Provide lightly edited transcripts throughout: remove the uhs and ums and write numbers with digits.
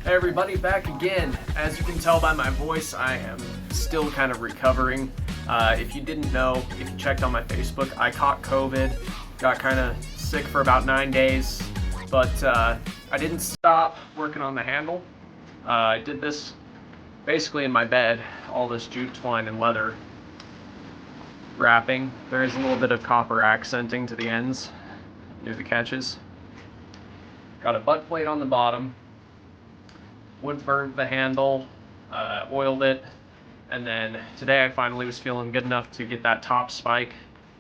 Hey everybody, back again. As you can tell by my voice, I am still kind of recovering. If you didn't know, if you checked on my Facebook, I caught COVID, got kind of sick for about 9 days, but I didn't stop working on the handle. I did this basically in my bed, all this jute twine and leather wrapping. There is a little bit of copper accenting to the ends near the catches. Got a butt plate on the bottom. Wood burned the handle, oiled it, and then today I finally was feeling good enough to get that top spike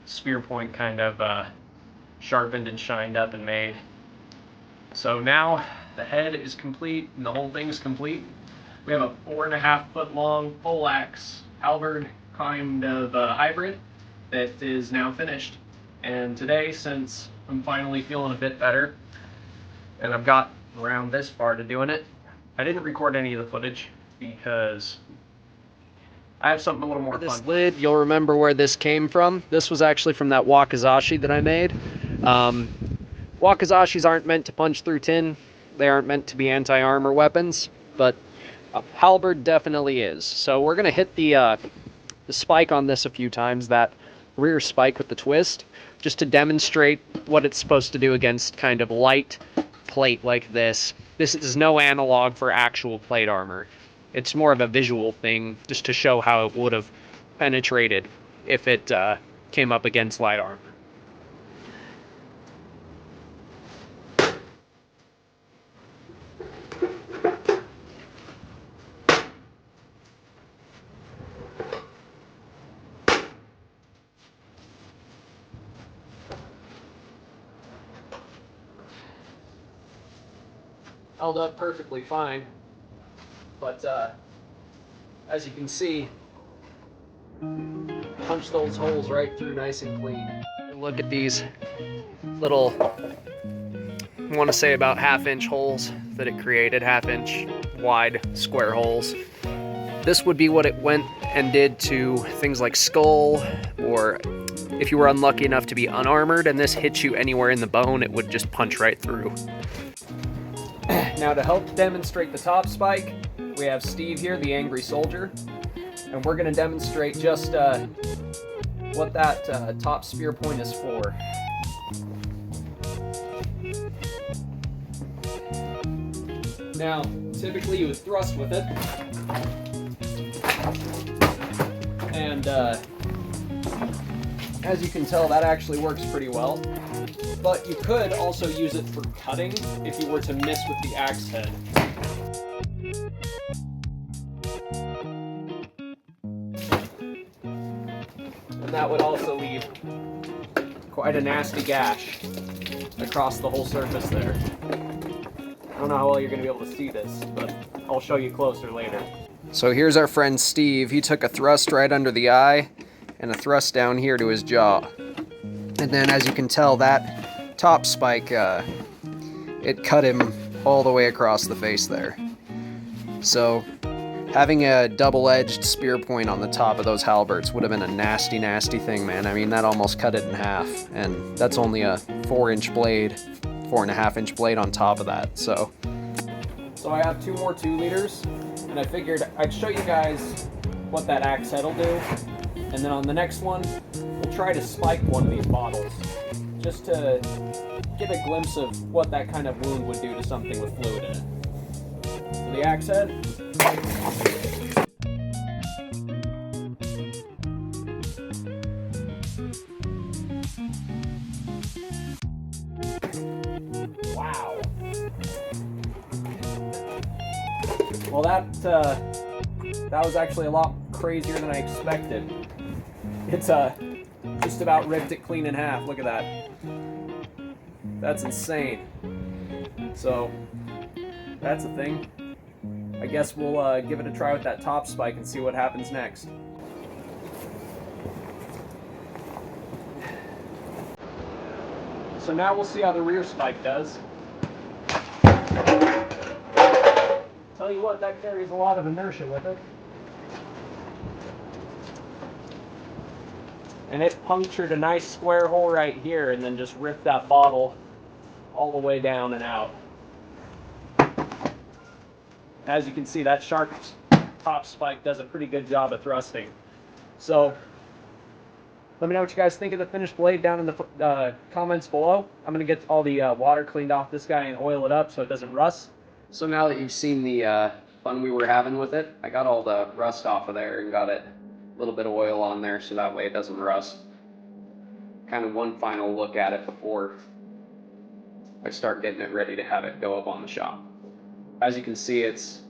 spear point kind of sharpened and shined up and made. So now the head is complete and the whole thing is complete. We have a 4.5 foot long poleaxe halberd kind of hybrid that is now finished. And today, since I'm finally feeling a bit better and I've got around this far to doing it, I didn't record any of the footage because I have something a little more fun. This lid, you'll remember where this came from. This was actually from that wakizashi that I made. Wakizashis aren't meant to punch through tin. They aren't meant to be anti-armor weapons, but a halberd definitely is. So we're gonna hit the spike on this a few times, that rear spike with the twist, just to demonstrate what it's supposed to do against kind of light plate like this. This is no analog for actual plate armor. It's more of a visual thing, just to show how it would have penetrated if it came up against light armor. Held up perfectly fine, but as you can see, punch those holes right through nice and clean. Look at these little, I want to say about 1/2 inch holes that it created, 1/2 inch wide square holes. This would be what it went and did to things like skull, or if you were unlucky enough to be unarmored and this hit you anywhere in the bone, it would just punch right through. Now, to help demonstrate the top spike, we have Steve here, the angry soldier, and we're going to demonstrate just what that top spear point is for. Now, typically you would thrust with it, and as you can tell, that actually works pretty well. But you could also use it for cutting if you were to miss with the axe head. And that would also leave quite a nasty gash across the whole surface there. I don't know how well you're going to be able to see this, but I'll show you closer later. So here's our friend Steve. He took a thrust right under the eye and a thrust down here to his jaw. And then, as you can tell, that top spike, it cut him all the way across the face there. So having a double-edged spear point on the top of those halberds would have been a nasty, nasty thing, man. I mean, that almost cut it in half, and that's only a 4-inch blade, 4.5-inch blade on top of that. So I have 2 more 2-liters, and I figured I'd show you guys what that axe head will do, and then on the next one, we'll try to spike one of these bottles, just to get a glimpse of what that kind of wound would do to something with fluid in it. So the axe head. Wow. Well, that was actually a lot crazier than I expected. It's just about ripped it clean in half. Look at that. That's insane. So that's a thing. I guess we'll give it a try with that top spike and see what happens next. So now we'll see how the rear spike does. Tell you what, that carries a lot of inertia with it. And it punctured a nice square hole right here and then just ripped that bottle all the way down and out. as you can see, that sharp top spike does a pretty good job of thrusting. So let me know what you guys think of the finished blade down in the comments below. I'm going to get all the water cleaned off this guy and oil it up so it doesn't rust. So now that you've seen the fun we were having with it, I got all the rust off of there and got it a little bit of oil on there so that way it doesn't rust. Kind of one final look at it before I start getting it ready to have it go up on the shop. As you can see, it's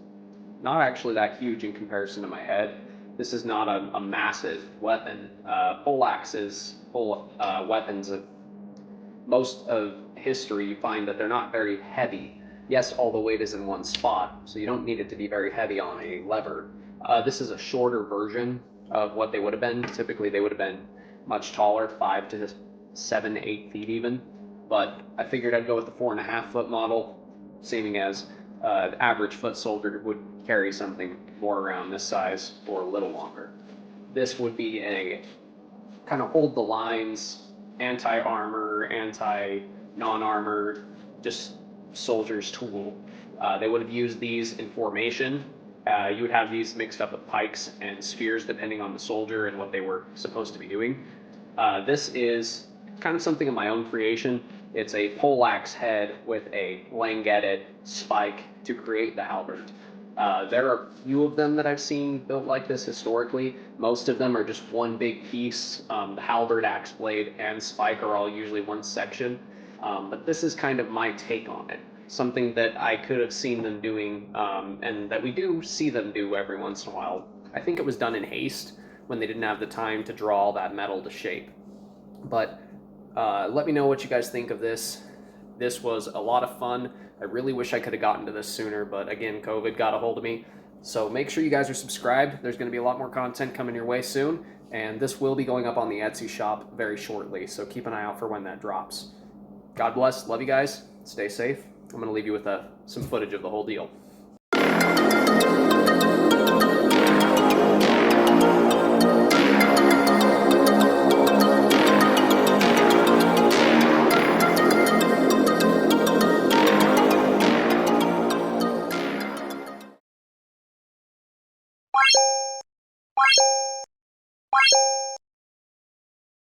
not actually that huge in comparison to my head. This is not a massive weapon. Poleaxes, weapons of most of history, you find that they're not very heavy. Yes, all the weight is in one spot, so you don't need it to be very heavy on a lever. This is a shorter version of what they would have been. Typically, they would have been much taller, 5 to 7, 8 feet even. But I figured I'd go with the 4.5 foot model, seeming as the average foot soldier would carry something more around this size or a little longer. This would be a kind of hold the lines, anti-armor, anti-non-armor, just soldier's tool. They would have used these in formation. You would have these mixed up with pikes and spears depending on the soldier and what they were supposed to be doing. This is kind of something of my own creation. It's a poleaxe head with a langetted spike to create the halberd. There are a few of them that I've seen built like this historically. Most of them are just one big piece. The halberd, axe blade, and spike are all usually one section. But this is kind of my take on it. Something that I could have seen them doing, and that we do see them do every once in a while. I think it was done in haste when they didn't have the time to draw all that metal to shape. But let me know what you guys think of this. This was a lot of fun. I really wish I could have gotten to this sooner, but again, COVID got a hold of me. So make sure you guys are subscribed. There's going to be a lot more content coming your way soon, and this will be going up on the Etsy shop very shortly, so keep an eye out for when that drops. God bless. Love you guys. Stay safe. I'm going to leave you with some footage of the whole deal.